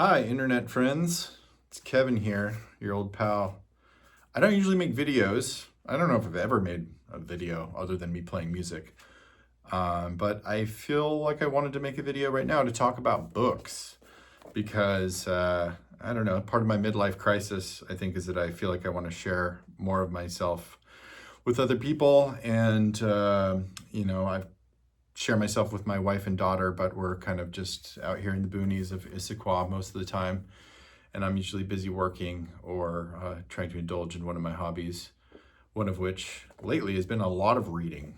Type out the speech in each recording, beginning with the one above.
Hi, internet friends. It's Kevin here, your old pal. I don't usually make videos. I don't know if I've ever made a video other than me playing music. But I feel like I wanted to make a video right now to talk about books because, I don't know, part of my midlife crisis, I think, is that I feel like I want to share more of myself with other people. And, I share myself with my wife and daughter, but we're kind of just out here in the boonies of Issaquah most of the time. And I'm usually busy working or trying to indulge in one of my hobbies, one of which lately has been a lot of reading.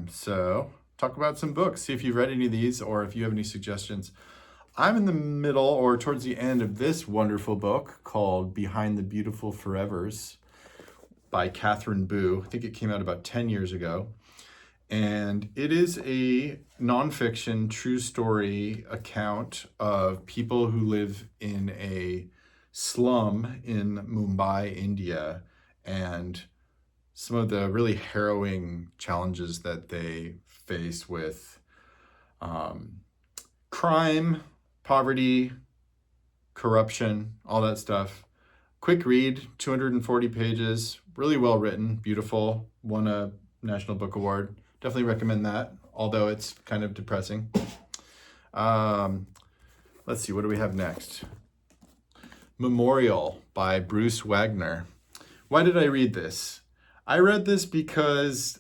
So talk about some books, see if you've read any of these or if you have any suggestions. I'm in the middle or towards the end of this wonderful book called Behind the Beautiful Forevers by Catherine Boo. I think it came out about 10 years ago. And it is a nonfiction, true story account of people who live in a slum in Mumbai, India, and some of the really harrowing challenges that they face with crime, poverty, corruption, all that stuff. Quick read, 240 pages, really well written, beautiful, won a National Book Award. Definitely recommend that, although it's kind of depressing. Let's see, what do we have next? Memorial by Bruce Wagner. Why did I read this? I read this because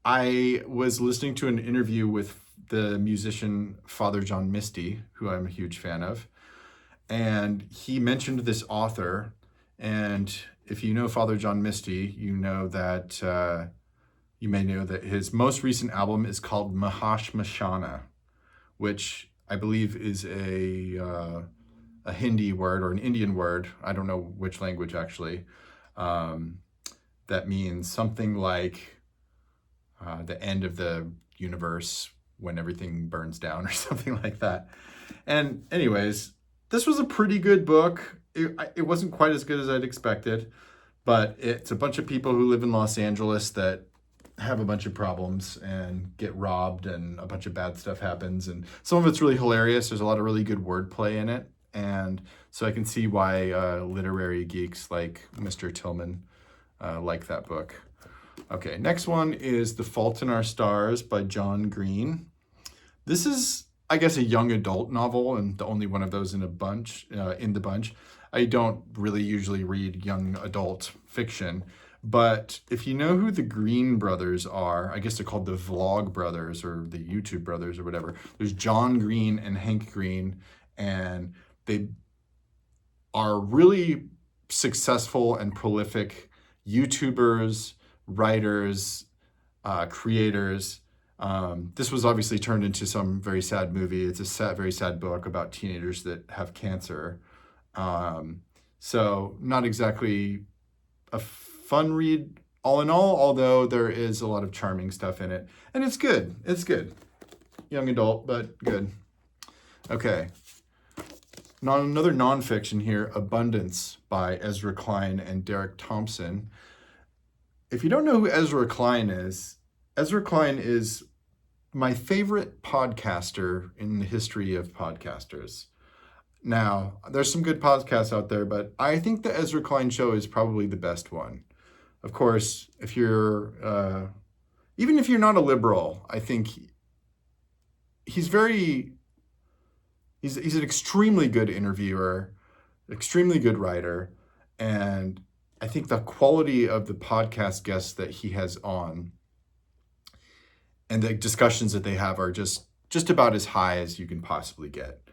I was listening to an interview with the musician Father John Misty, who I'm a huge fan of, and he mentioned this author. And if you know Father John Misty, you know that you may know that his most recent album is called Mahashmashana, which I believe is a Hindi word or an Indian word. I don't know which language actually. That means something like the end of the universe when everything burns down or something like that. And anyways, this was a pretty good book. It wasn't quite as good as I'd expected, but it's a bunch of people who live in Los Angeles that have a bunch of problems and get robbed and a bunch of bad stuff happens. And some of it's really hilarious. There's a lot of really good wordplay in it. And so I can see why literary geeks like Mr. Tillman like that book. Okay, next one is The Fault in Our Stars by John Green. This is, I guess, a young adult novel and the only one of those in the bunch. I don't really usually read young adult fiction. But if you know who the Green brothers are, I guess they're called the Vlog brothers or the YouTube brothers or whatever. There's John Green and Hank Green, and they are really successful and prolific YouTubers, writers, creators. This was obviously turned into some very sad movie. It's a very sad book about teenagers that have cancer. So not exactly a fun read all in all, although there is a lot of charming stuff in it. And it's good. It's good. Young adult, but good. Okay. Another nonfiction here, Abundance by Ezra Klein and Derek Thompson. If you don't know who Ezra Klein is my favorite podcaster in the history of podcasters. Now, there's some good podcasts out there, but I think the Ezra Klein Show is probably the best one. Of course, if you're, even if you're not a liberal, I think he's an extremely good interviewer, extremely good writer, and I think the quality of the podcast guests that he has on and the discussions that they have are just about as high as you can possibly get.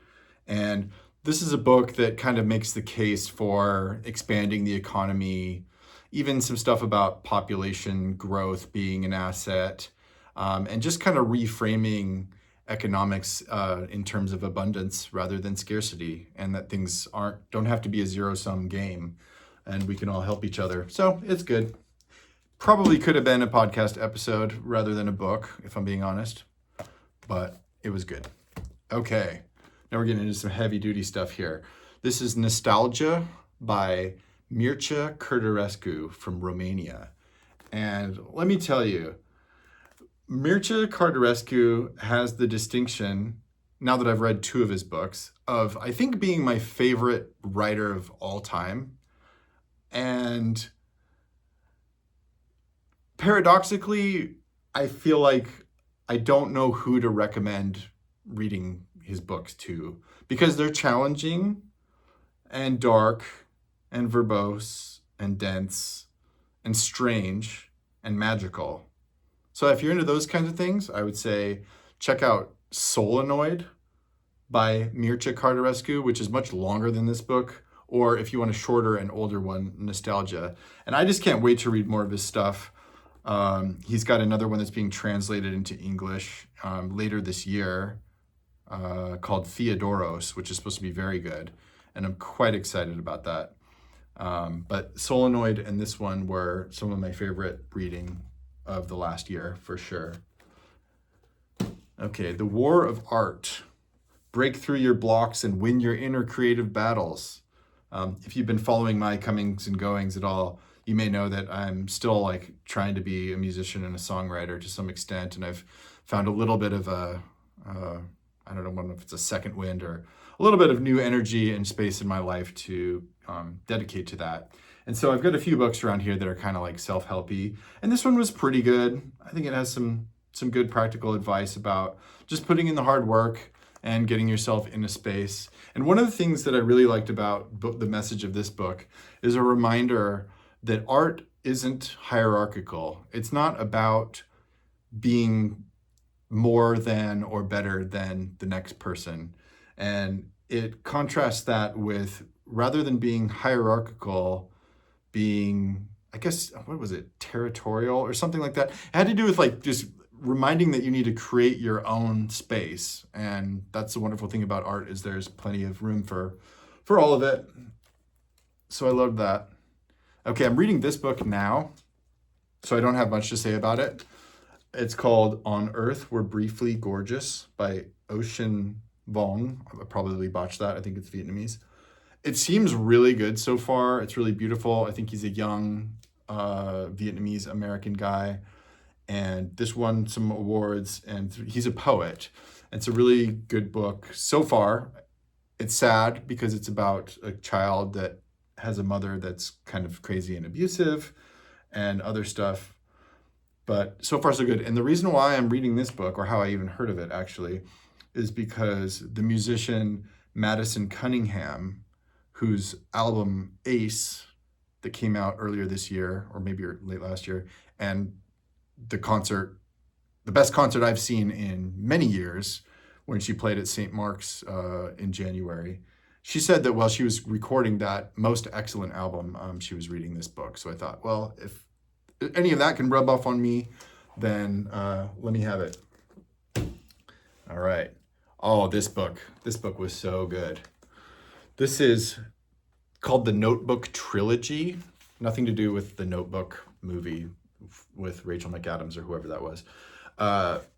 And this is a book that kind of makes the case for expanding the economy, even some stuff about population growth being an asset, and just kind of reframing economics in terms of abundance rather than scarcity, and that things don't have to be a zero-sum game, and we can all help each other. So it's good. Probably could have been a podcast episode rather than a book, if I'm being honest, but it was good. Okay. Now we're getting into some heavy-duty stuff here. This is Nostalgia by Mircea Cărtărescu from Romania. And let me tell you, Mircea Cărtărescu has the distinction now that I've read 2 of his books, of I think being my favorite writer of all time. And paradoxically, I feel like I don't know who to recommend reading his books to, because they're challenging and dark and verbose and dense and strange and magical. So if you're into those kinds of things, I would say check out Solenoid by Mircea Cărtărescu, which is much longer than this book, or if you want a shorter and older one, Nostalgia. And I just can't wait to read more of his stuff. He's got another one that's being translated into English later this year called Theodoros, which is supposed to be very good. And I'm quite excited about that. But Solenoid and this one were some of my favorite reading of the last year, for sure. Okay, The War of Art. Break through your blocks and win your inner creative battles. If you've been following my comings and goings at all, you may know that I'm still like trying to be a musician and a songwriter to some extent, and I've found a little bit of I don't know if it's a second wind or a little bit of new energy and space in my life to dedicate to that. And so I've got a few books around here that are kind of like self-helpy, and this one was pretty good. I think it has some good practical advice about just putting in the hard work and getting yourself in a space. And one of the things that I really liked about the message of this book is a reminder that art isn't hierarchical. It's not about being more than or better than the next person. And it contrasts that with, rather than being hierarchical, being, I guess, what was it, territorial or something like that. It had to do with like just reminding that you need to create your own space. And that's the wonderful thing about art, is there's plenty of room for all of it. So I love that. Okay, I'm reading this book now, so I don't have much to say about it. It's called On Earth We're Briefly Gorgeous by Ocean Vuong. I probably botched that. I think it's Vietnamese. It seems really good so far. It's really beautiful. I think he's a young Vietnamese American guy. And this won some awards, and he's a poet. It's a really good book so far. It's sad because it's about a child that has a mother that's kind of crazy and abusive and other stuff. But so far so good. And the reason why I'm reading this book, or how I even heard of it actually, is because the musician Madison Cunningham, whose album Ace that came out earlier this year, or maybe late last year, and the best concert I've seen in many years, when she played at St. Mark's in January, she said that while she was recording that most excellent album, she was reading this book. So I thought, well, if any of that can rub off on me, then let me have it. All right. Oh, this book was so good. This is called The Notebook Trilogy. Nothing to do with the Notebook movie with Rachel McAdams or whoever that was.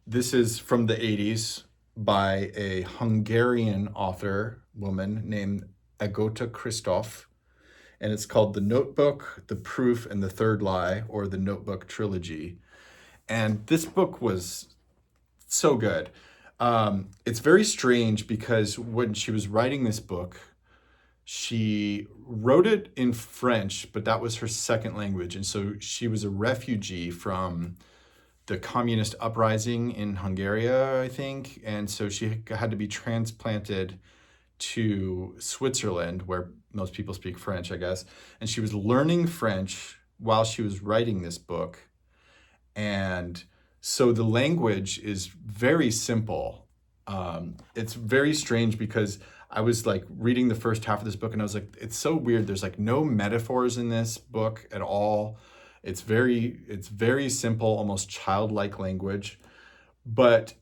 This is from the 80s by a Hungarian woman named Agota Christoph. And it's called The Notebook, The Proof, and The Third Lie, or The Notebook Trilogy. And this book was so good. It's very strange because when she was writing this book, she wrote it in French, but that was her second language. And so she was a refugee from the communist uprising in Hungary, I think. And so she had to be transplanted to Switzerland, where most people speak French, I guess. And she was learning French while she was writing this book. And so the language is very simple. It's very strange because I was like reading the first half of this book and I was like, it's so weird. There's like no metaphors in this book at all. It's very simple, almost childlike language. But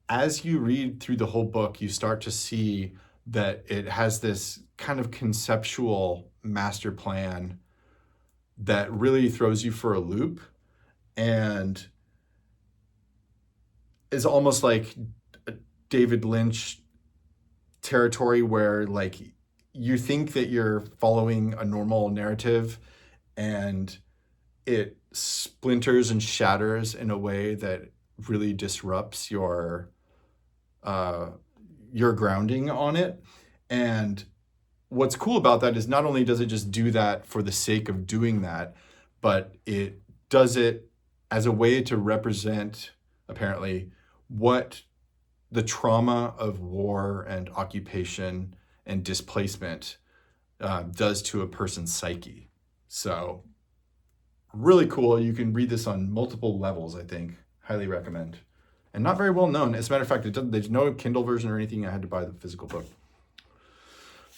as you read through the whole book, you start to see that it has this kind of conceptual master plan that really throws you for a loop and is almost like David Lynch territory, where like you think that you're following a normal narrative and it splinters and shatters in a way that really disrupts your your grounding on it. And what's cool about that is not only does it just do that for the sake of doing that, but it does it as a way to represent, apparently, what the trauma of war and occupation and displacement does to a person's psyche. So really cool. You can read this on multiple levels, I think. Highly recommend. And not very well known. As a matter of fact, there's no Kindle version or anything. I had to buy the physical book.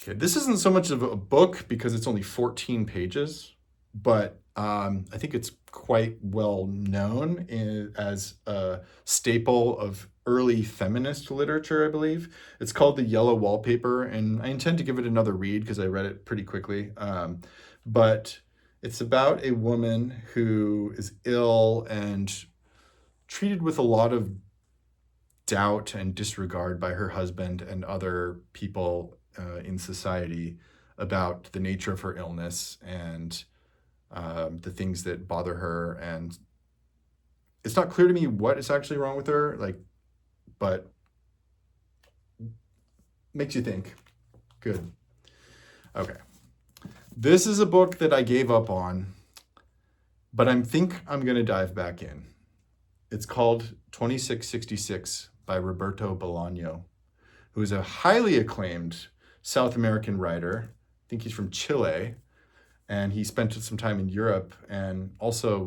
Okay, this isn't so much of a book because it's only 14 pages, but I think it's quite well known as a staple of early feminist literature, I believe. It's called The Yellow Wallpaper, and I intend to give it another read because I read it pretty quickly. But it's about a woman who is ill and treated with a lot of doubt and disregard by her husband and other people in society about the nature of her illness and the things that bother her. And it's not clear to me what is actually wrong with her, but makes you think. Good. Okay. This is a book that I gave up on, but I think I'm going to dive back in. It's called 2666 by Roberto Bolaño, who is a highly acclaimed South American writer. I think he's from Chile, and he spent some time in Europe and also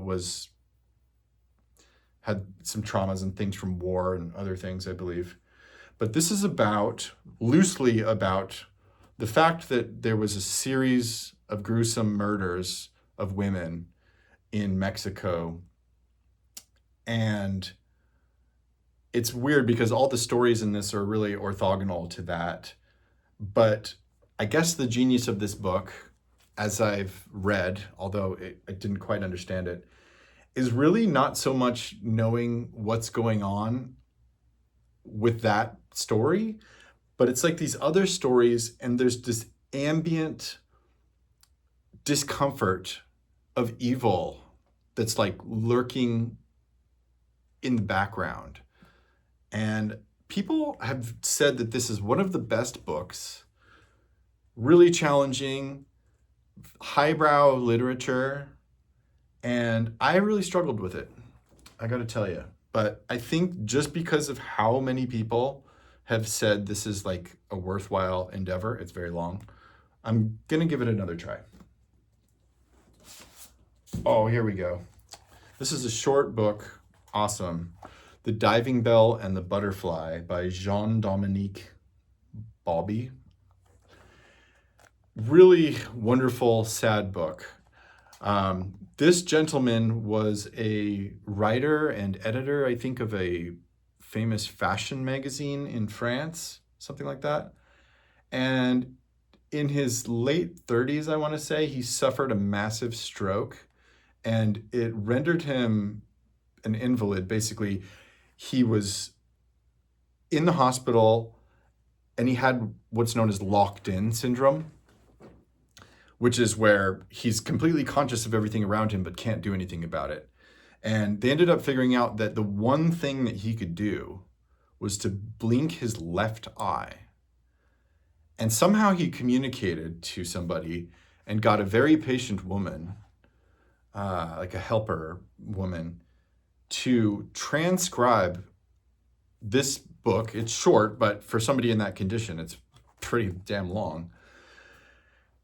had some traumas and things from war and other things, I believe. But this is loosely about the fact that there was a series of gruesome murders of women in Mexico. And it's weird because all the stories in this are really orthogonal to that. But I guess the genius of this book, as I've read, although I didn't quite understand it, is really not so much knowing what's going on with that story, but it's like these other stories, and there's this ambient discomfort of evil that's like lurking in the background. And people have said that this is one of the best books, really challenging, highbrow literature, and I really struggled with it, I gotta tell you. But I think just because of how many people have said this is like a worthwhile endeavor, it's very long, I'm gonna give it another try. Oh, here we go. This is a short book, awesome. The Diving Bell and the Butterfly by Jean-Dominique Bauby. Really wonderful, sad book. This gentleman was a writer and editor, I think, of a famous fashion magazine in France, something like that. And in his late 30s, I want to say, he suffered a massive stroke, and it rendered him an invalid. Basically, he was in the hospital, and he had what's known as locked-in syndrome, which is where he's completely conscious of everything around him but can't do anything about it. And they ended up figuring out that the one thing that he could do was to blink his left eye. And somehow he communicated to somebody and got a very patient woman, like a helper woman, to transcribe this book. It's short, but for somebody in that condition, it's pretty damn long.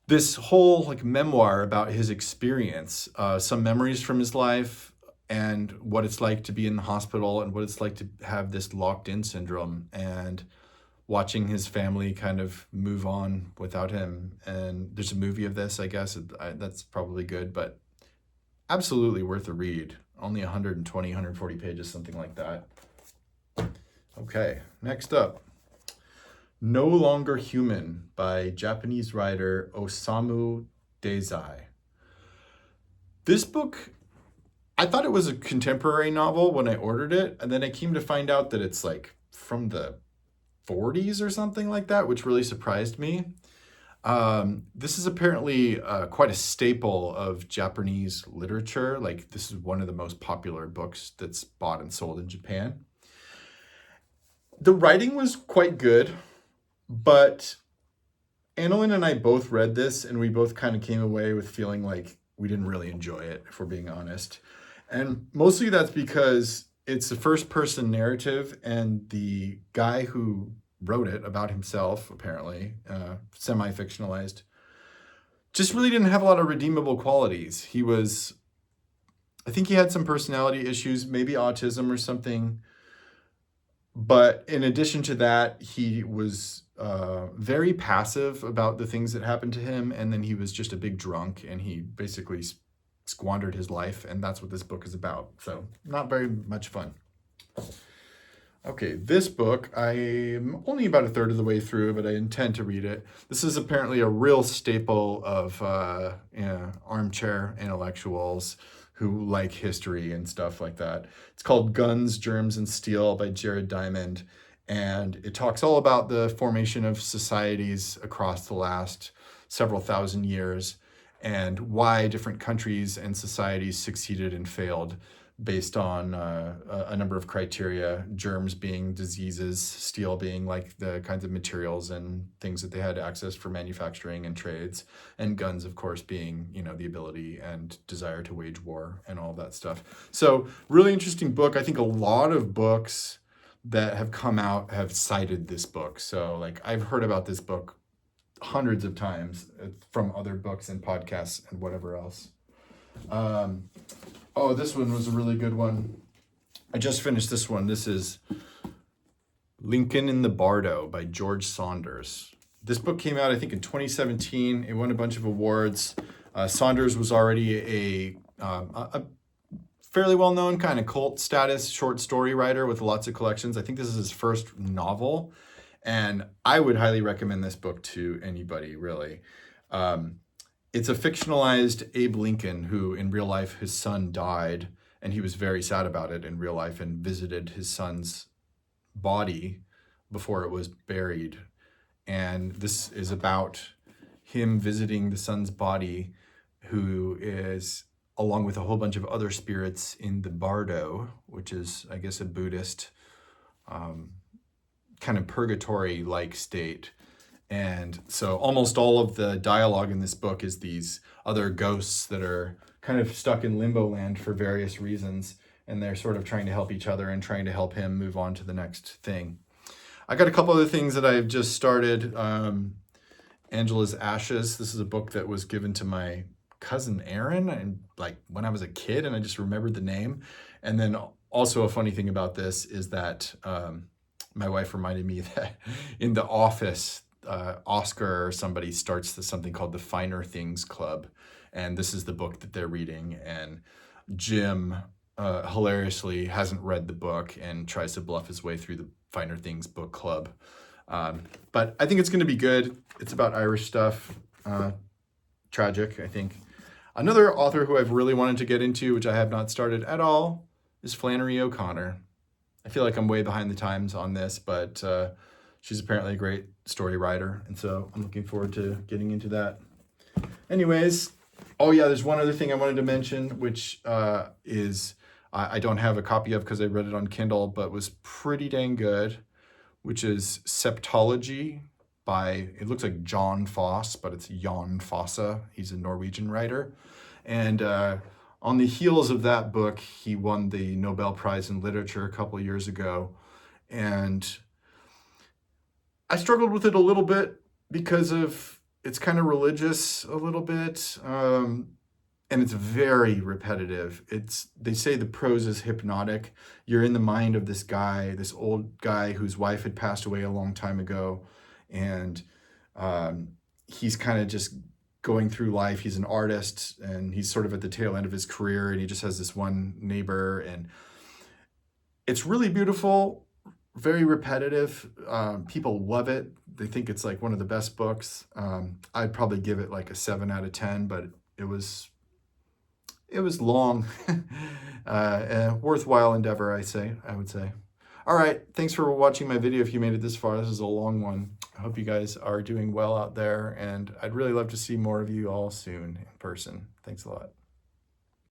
This whole like memoir about his experience, some memories from his life and what it's like to be in the hospital and what it's like to have this locked-in syndrome and watching his family kind of move on without him. And there's a movie of this, I guess. That's probably good, but absolutely worth a read. Only 120, 140 pages, something like that. Okay, next up. No Longer Human by Japanese writer Osamu Dazai. This book, I thought it was a contemporary novel when I ordered it, and then I came to find out that it's like from the 40s or something like that, which really surprised me. This is apparently quite a staple of Japanese literature. Like, this is one of the most popular books that's bought and sold in Japan. The writing was quite good. But Annalyn and I both read this, and we both kind of came away with feeling like we didn't really enjoy it, if we're being honest. And mostly that's because it's a first person narrative, and the guy who wrote it about himself, apparently, semi fictionalized, just really didn't have a lot of redeemable qualities. I think he had some personality issues, maybe autism or something. But in addition to that, he was very passive about the things that happened to him. And then he was just a big drunk, and he basically squandered his life. And that's what this book is about. So not very much fun. Okay, this book, I'm only about a third of the way through, but I intend to read it. This is apparently a real staple of armchair intellectuals who like history and stuff like that. It's called Guns, Germs, and Steel by Jared Diamond. And it talks all about the formation of societies across the last several thousand years and why different countries and societies succeeded and failed based on a number of criteria, germs being diseases, steel being like the kinds of materials and things that they had access for manufacturing and trades, and guns, of course, being, the ability and desire to wage war and all that stuff. So really interesting book. I think a lot of books that have come out have cited this book. So like I've heard about this book hundreds of times from other books and podcasts and whatever else. Oh, this one was a really good one. I just finished this one. This is Lincoln in the Bardo by George Saunders. This book came out, I think, in 2017. It won a bunch of awards. Saunders was already a fairly well-known kind of cult status short story writer with lots of collections. I think this is his first novel, and I would highly recommend this book to anybody, really. It's a fictionalized Abe Lincoln who, in real life, his son died, and he was very sad about it in real life and visited his son's body before it was buried. And this is about him visiting the son's body, who is, along with a whole bunch of other spirits, in the Bardo, which is, I guess, a Buddhist kind of purgatory-like state. And so almost all of the dialogue in this book is these other ghosts that are kind of stuck in limbo land for various reasons. And they're sort of trying to help each other and trying to help him move on to the next thing. I got a couple other things that I've just started. Angela's Ashes. This is a book that was given to my cousin Aaron, and like when I was a kid, and I just remembered the name. And then also a funny thing about this is that my wife reminded me that in The Office, Oscar or somebody starts something called the Finer Things Club, and this is the book that they're reading, and Jim hilariously hasn't read the book and tries to bluff his way through the Finer Things book club. But I think it's going to be good. It's about Irish stuff. Tragic, I think. Another author who I've really wanted to get into, which I have not started at all, is Flannery O'Connor. I feel like I'm way behind the times on this, but she's apparently a great story writer, and so I'm looking forward to getting into that. Anyways, oh yeah, there's one other thing I wanted to mention, which is I don't have a copy of because I read it on Kindle, but was pretty dang good, which is Septology by, it looks like John Foss, but it's Jan Fosse. He's a Norwegian writer. And on the heels of that book, he won the Nobel Prize in Literature a couple of years ago. And I struggled with it a little bit because of it's kind of religious a little bit, and it's very repetitive. They say the prose is hypnotic. You're in the mind of this guy, this old guy whose wife had passed away a long time ago, and he's kind of just going through life. He's an artist, and he's sort of at the tail end of his career, and he just has this one neighbor, and it's really beautiful. Very repetitive. People love it. They think it's like one of the best books. I'd probably give it like a 7 out of 10, but it was long. A worthwhile endeavor, I would say. All right. Thanks for watching my video. If you made it this far, this is a long one. I hope you guys are doing well out there, and I'd really love to see more of you all soon in person. Thanks a lot.